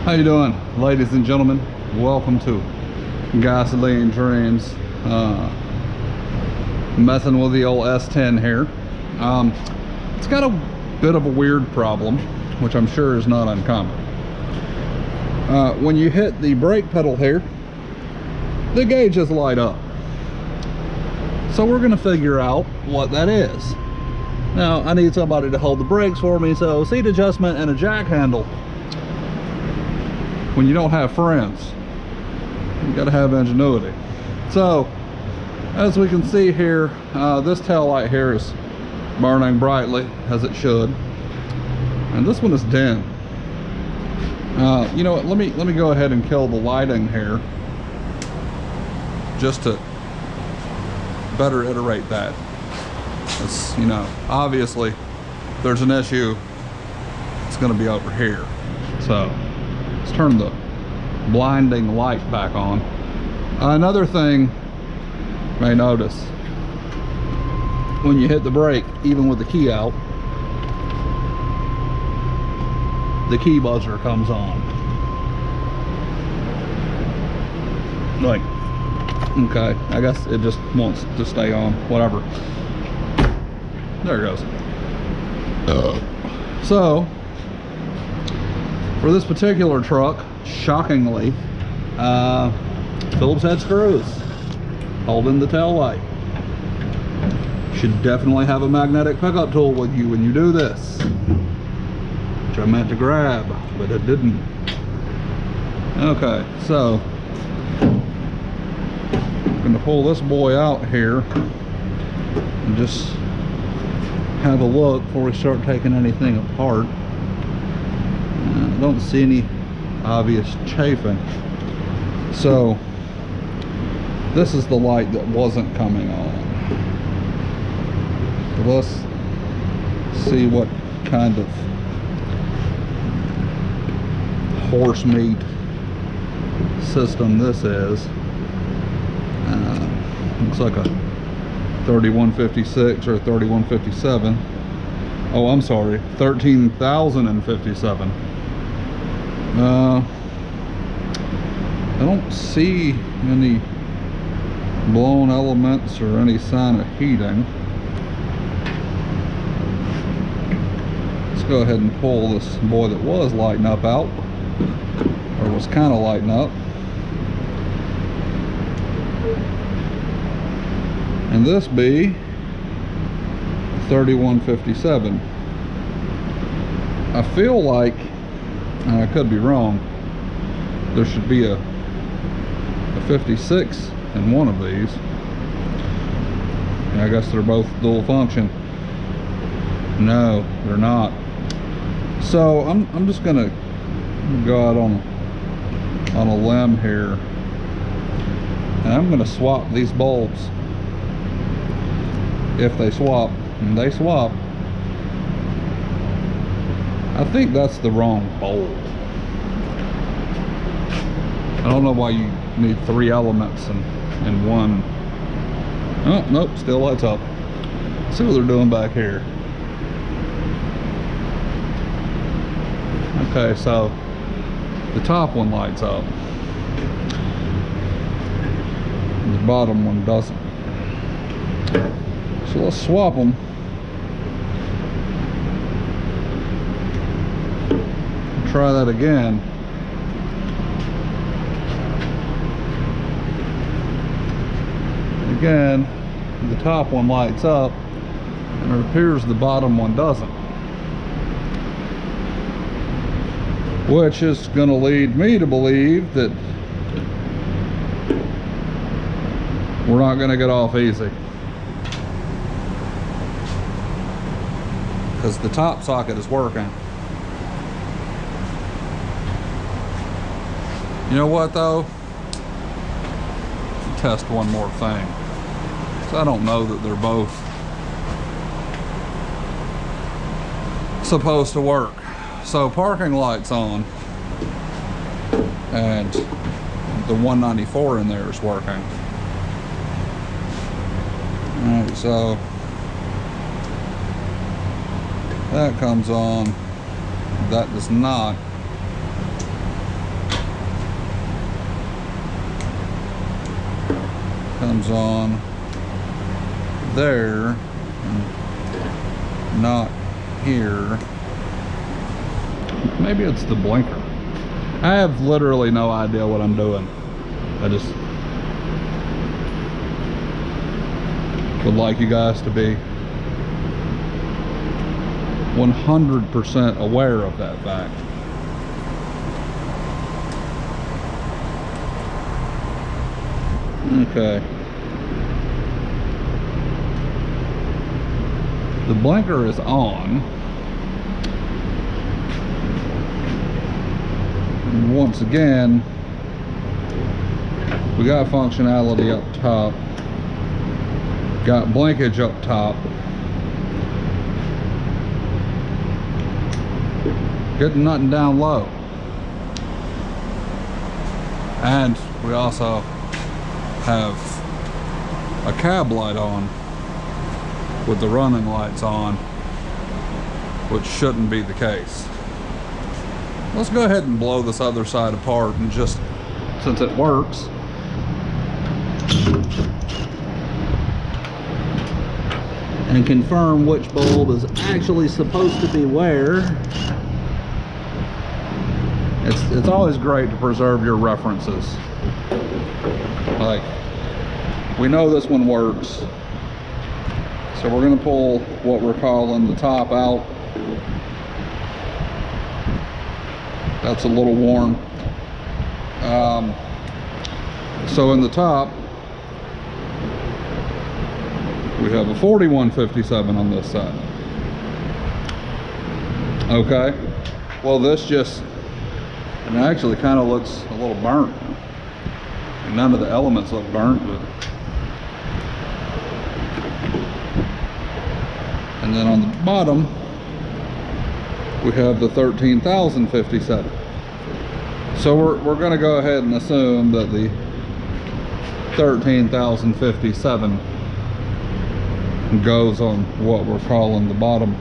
How you doing, ladies and gentlemen? Welcome to Gasoline Dreams. Messing with the old S10 here. It's got a bit of a weird problem, which I'm sure is not uncommon. When you hit the brake pedal here, the gauges light up. So we're gonna figure out what that is. Now, I need somebody to hold the brakes for me, so seat adjustment and a jack handle. When you don't have friends, you gotta have ingenuity. So, as we can see here, this tail light here is burning brightly, as it should. And this one is dim. You know what, let me go ahead and kill the lighting here, just to better iterate that. It's, you know, obviously, if there's an issue, it's gonna be over here. So, let's turn the blinding light back on. Another thing you may notice, when you hit the brake, even with the key out, the key buzzer comes on. Like, okay, I guess it just wants to stay on, whatever. There it goes. So, for this particular truck, shockingly, Phillips head screws holding the tail light. Should definitely have a magnetic pickup tool with you when you do this, which I meant to grab, but it didn't. Okay, so I'm gonna pull this boy out here and just have a look before we start taking anything apart. I don't see any obvious chafing. So this is the light that wasn't coming on. So let's see what kind of horse meat system this is. Looks like a 3156 or 3157. Oh, I'm sorry, 13,057. I don't see any blown elements or any sign of heating. Let's go ahead and pull this boy that was lighting up out, or was kind of lighting up. And this be 3157. I feel like, and I could be wrong, there should be a 56 in one of these. And I guess they're both dual function. No, they're not. So I'm just gonna go out on a limb here, and I'm gonna swap these bulbs. If they swap, and they swap, I think that's the wrong bulb. I don't know why you need three elements in one. Oh, nope, still lights up. Let's see what they're doing back here. Okay, so the top one lights up. And the bottom one doesn't. So let's swap them. Try that again. Again, the top one lights up, and it appears the bottom one doesn't. Which is going to lead me to believe that we're not going to get off easy. Because the top socket is working. You know what though? Test one more thing. So I don't know that they're both supposed to work. So parking light's on, and the 194 in there is working. Alright, so that comes on, that does not. comes on there and not here. Maybe it's the blinker. I have literally no idea what I'm doing. I just would like you guys to be 100% aware of that fact. Okay. The blinker is on. And once again, we got functionality up top. Got blinkage up top. Getting nothing down low. And we also have a cab light on with the running lights on, which shouldn't be the case. Let's go ahead and blow this other side apart, and just since it works, and confirm which bulb is actually supposed to be where. It's always great to preserve your references. Like, we know this one works, so we're going to pull what we're calling the top out. That's a little warm. So in the top, we have a 4157 on this side. Okay, well this just, and it actually kind of looks a little burnt. And none of the elements look burnt, but. And then on the bottom, we have the 13,057. So we're going to go ahead and assume that the 13,057 goes on what we're calling the bottom.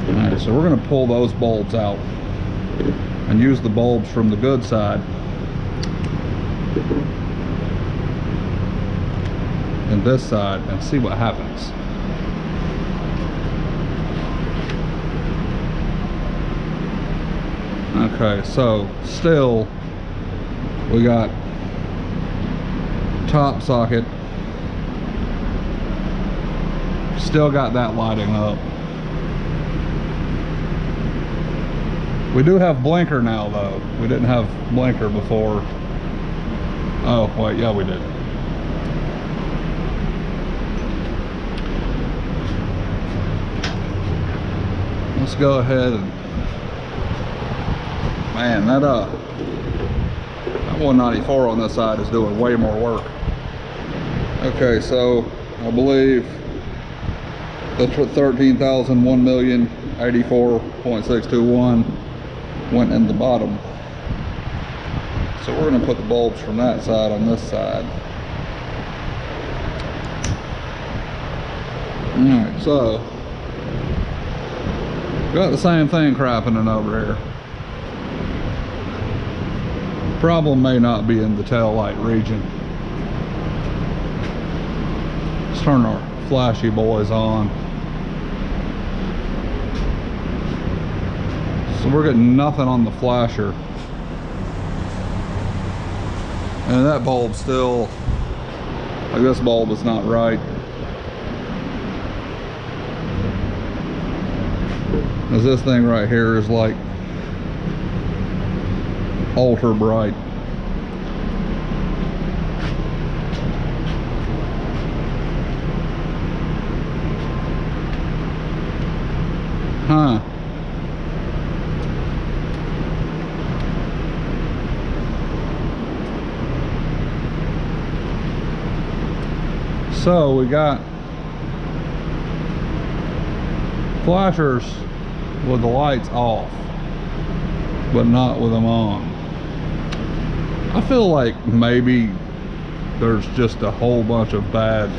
Alright, so we're going to pull those bulbs out and use the bulbs from the good side and this side and see what happens. Okay, so still we got top socket, still got that lighting up. We do have blinker now though. We didn't have blinker before. Oh wait, yeah we did. Let's go ahead and, man, that 194 on this side is doing way more work. Okay, so I believe the 13,000 1,084.621 went in the bottom. So we're going to put the bulbs from that side on this side. Alright, so got the same thing happening over here. Problem may not be in the tail light region. Let's turn our flashy boys on. So we're getting nothing on the flasher. And that bulb still, like this bulb is not right. As this thing right here is like ultra bright. Huh. So we got flashers with the lights off, but not with them on. I feel like maybe there's just a whole bunch of bad,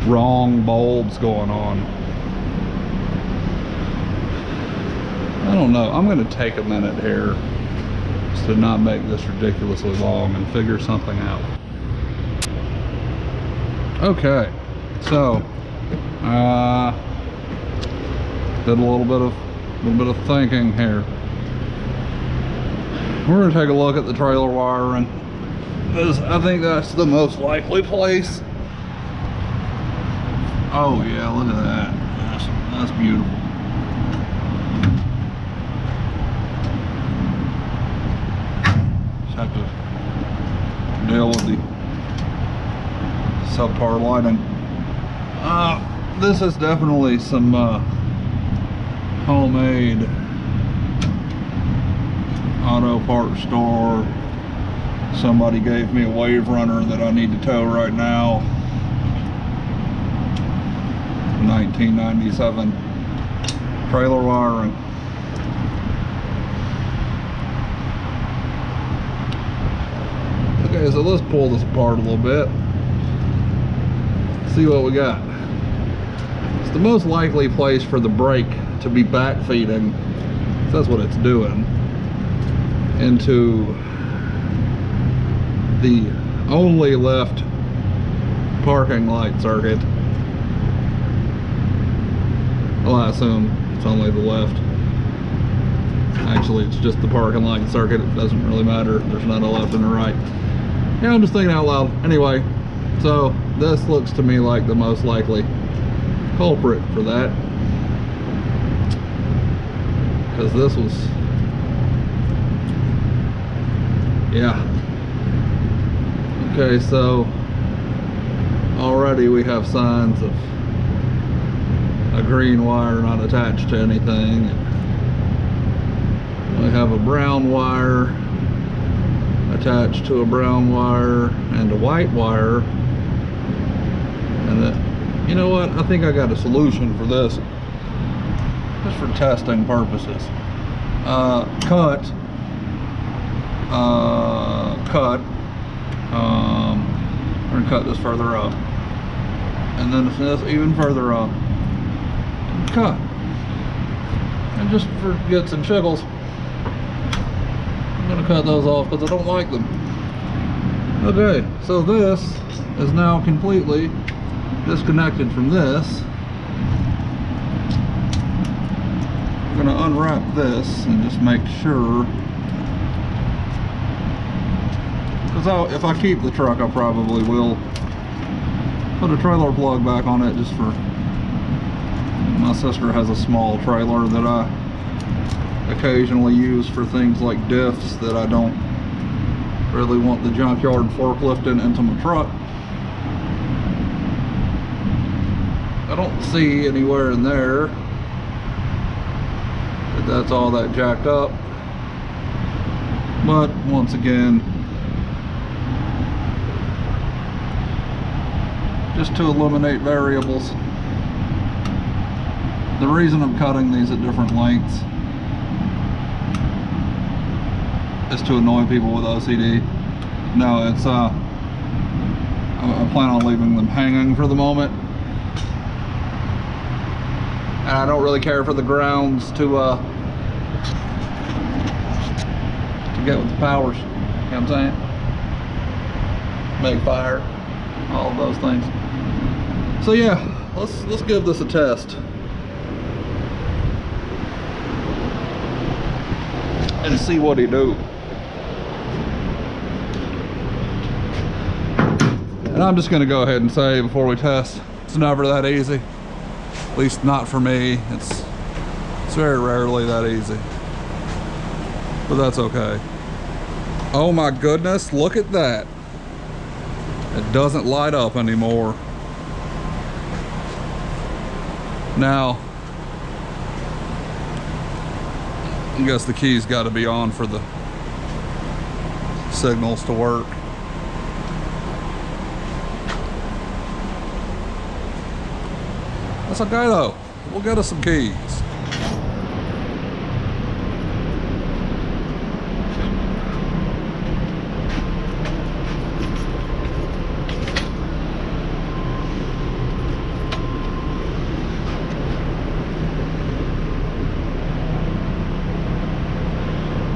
wrong bulbs going on. I don't know. I'm going to take a minute here, to not make this ridiculously long and figure something out. Okay, so did a little bit of thinking here. We're gonna take a look at the trailer wiring, because I think that's the most likely place. Oh yeah, look at that. That's beautiful. Just have to deal with the subpar lighting. This is definitely some homemade auto parts store. Somebody gave me a wave runner that I need to tow right now. 1997 trailer wiring. Okay, so let's pull this apart a little bit. See what we got. It's the most likely place for the brake to be back feeding, so that's what it's doing, into the only left parking light circuit. Well, I assume it's only the left. Actually, it's just the parking light circuit. It doesn't really matter. There's not a left and a right. Yeah, I'm just thinking out loud. Anyway, so this looks to me like the most likely culprit for that, because this was, yeah. Okay, so already we have signs of a green wire not attached to anything. We have a brown wire attached to a brown wire and a white wire. And you know what? I think I got a solution for this, just for testing purposes. Cut. We're gonna cut this further up, and then this even further up. Cut. And just for gets and shiggles, I'm gonna cut those off because I don't like them. Okay, so this is now completely disconnected from this. I'm gonna unwrap this and just make sure, because if I keep the truck, I probably will put a trailer plug back on it, just for, my sister has a small trailer that I occasionally use for things like diffs that I don't really want the junkyard forklifting into my truck. I don't see anywhere in there that that's all that jacked up, but once again, just to eliminate variables. The reason I'm cutting these at different lengths is to annoy people with OCD. No, it's I plan on leaving them hanging for the moment, and I don't really care for the grounds to get with the powers. You know what I'm saying? Make fire, all of those things. So yeah, let's give this a test and see what he do. And I'm just gonna go ahead and say before we test, it's never that easy. At least not for me. It's very rarely that easy. But that's okay. Oh my goodness, look at that. It doesn't light up anymore. Now, I guess the key's got to be on for the signals to work. That's okay though. We'll get us some keys.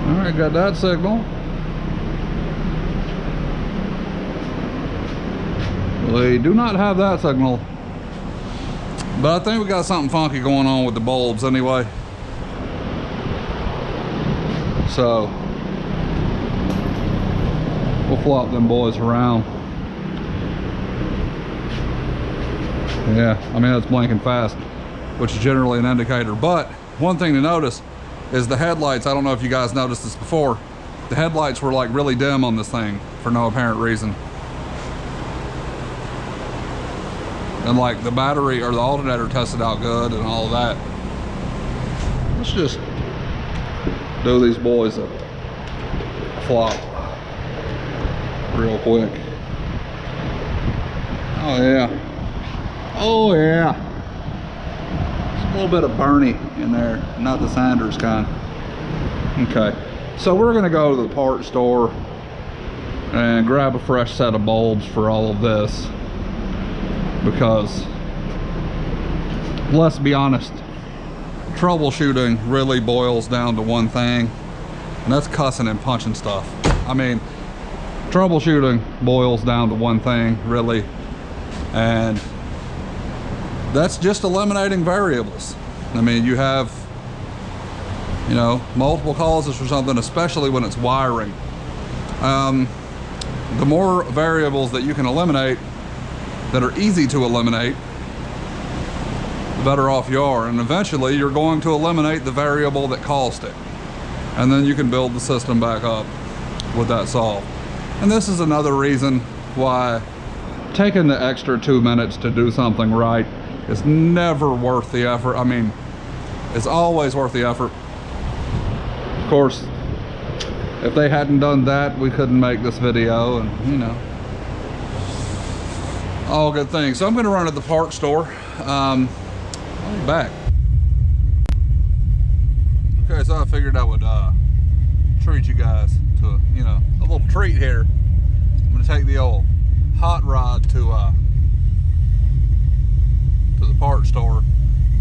Alright, got that signal. We do not have that signal, but I think we got something funky going on with the bulbs anyway. So we'll flop them boys around. Yeah, I mean, it's blinking fast, which is generally an indicator. But one thing to notice is the headlights. I don't know if you guys noticed this before. The headlights were like really dim on this thing for no apparent reason. And like the battery or the alternator tested out good and all of that. Let's just do these boys a flop real quick. Oh yeah. Oh yeah. There's a little bit of Bernie in there, not the Sanders kind. Okay, so we're gonna go to the part store and grab a fresh set of bulbs for all of this, because let's be honest, troubleshooting really boils down to one thing, and that's cussing and punching stuff. I mean, troubleshooting boils down to one thing really, and that's just eliminating variables. I mean, you have, you know, multiple causes for something, especially when it's wiring. The more variables that you can eliminate that are easy to eliminate, the better off you are. And eventually you're going to eliminate the variable that caused it. And then you can build the system back up with that solved. And this is another reason why taking the extra 2 minutes to do something right is never worth the effort. I mean, it's always worth the effort. Of course, if they hadn't done that, we couldn't make this video, and you know, all good things. So I'm gonna run to the parts store. I'll be back. Okay, so I figured I would treat you guys to you know, a little treat here. I'm gonna take the old hot rod to the parts store.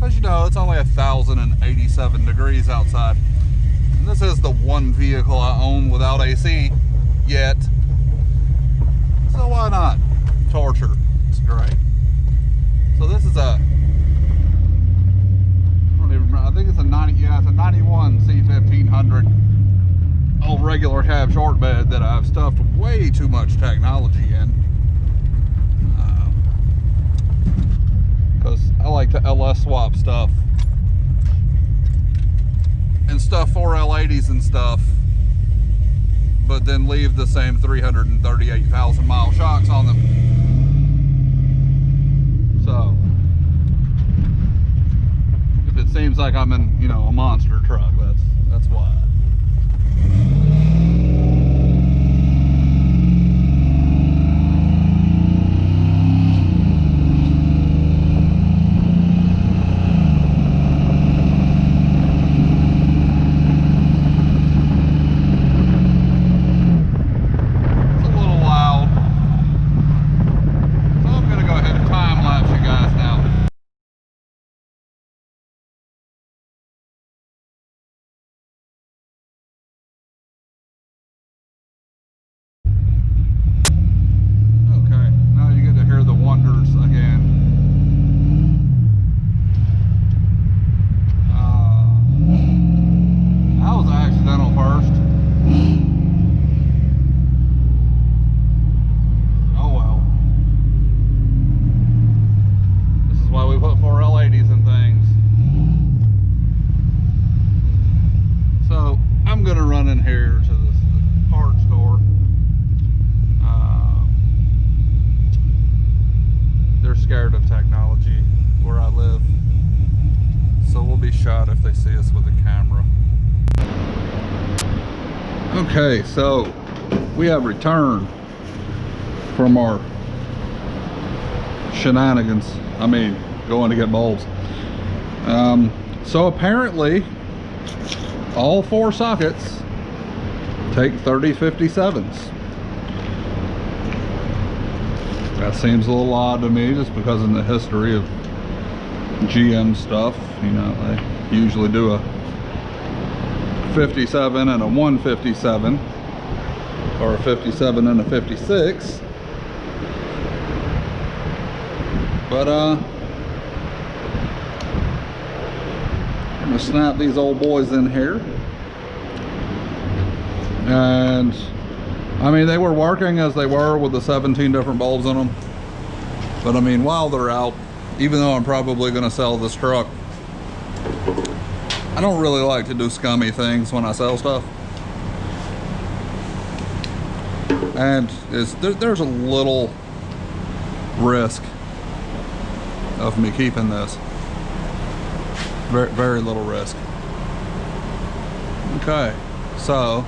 As you know, it's only 1,087 degrees outside. And this is the one vehicle I own without AC yet. So why not torture? It's great. So this is a, I don't even remember, I think it's a 90, yeah, it's a 91 C1500 old regular cab short bed that I've stuffed way too much technology in. Because I like to LS swap stuff and stuff 4L80s and stuff, but then leave the same 338,000 mile shocks on them. So if it seems like I'm in, you know, a monster truck, that's why. Scared of technology where I live, so we'll be shot if they see us with a camera. Okay, so we have returned from our shenanigans. I mean, going to get bulbs. So apparently all 4 sockets take 3057s. That seems a little odd to me, just because in the history of GM stuff, you know, they usually do a 57 and a 157, or a 57 and a 56. But I'm gonna snap these old boys in here. And I mean, they were working as they were with the 17 different bulbs in them. But I mean, while they're out, even though I'm probably gonna sell this truck, I don't really like to do scummy things when I sell stuff. And there's a little risk of me keeping this. Very, very little risk. Okay, so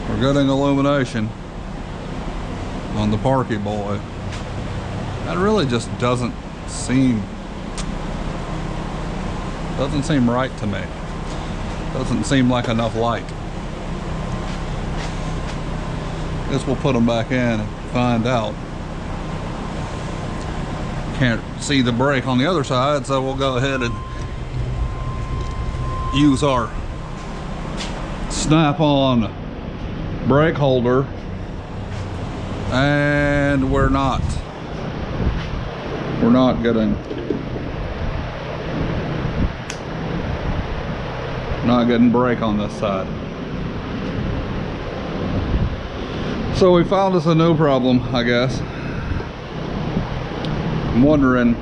we're getting illumination on the Parky boy. That really just doesn't seem right to me. Doesn't seem like enough light. Guess we'll put them back in and find out. Can't see the brake on the other side, so we'll go ahead and use our snap-on brake holder, and we're not getting brake on this side. So we found us a new problem, I guess. I'm wondering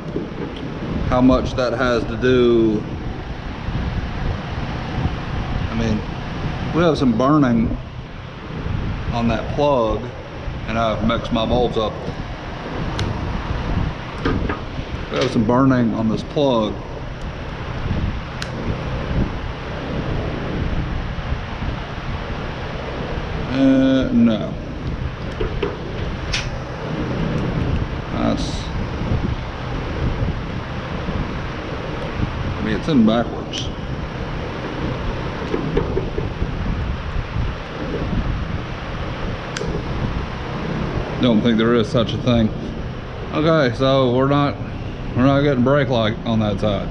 how much that has to do. I mean, we have some burning on that plug, and I've mixed my bulbs up. We have some burning on this plug. No. I mean, it's in backwards. Don't think there is such a thing. Okay, so we're not getting brake light on that side.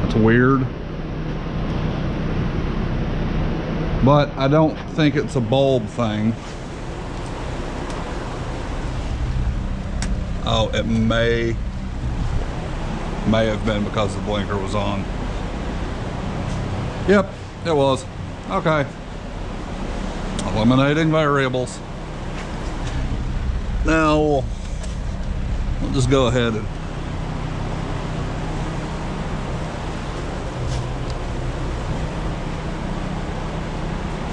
That's weird. But I don't think it's a bulb thing. Oh, it may have been because the blinker was on. Yep, it was. Okay. Eliminating variables. Now, we'll just go ahead and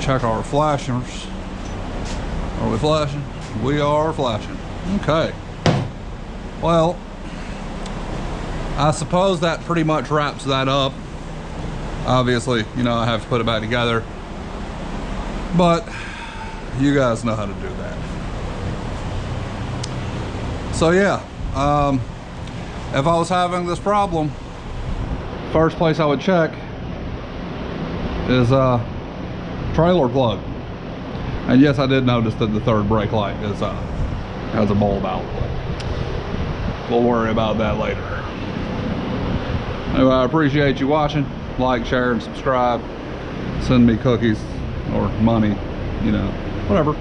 check our flashers. Are we flashing? We are flashing. Okay. Well, I suppose that pretty much wraps that up. Obviously, you know, I have to put it back together, but you guys know how to do that. So yeah, if I was having this problem, first place I would check is trailer plug. And yes, I did notice that the third brake light is has a bulb out. We'll worry about that later. Anyway, I appreciate you watching. Like, share, and subscribe. Send me cookies or money, you know, whatever.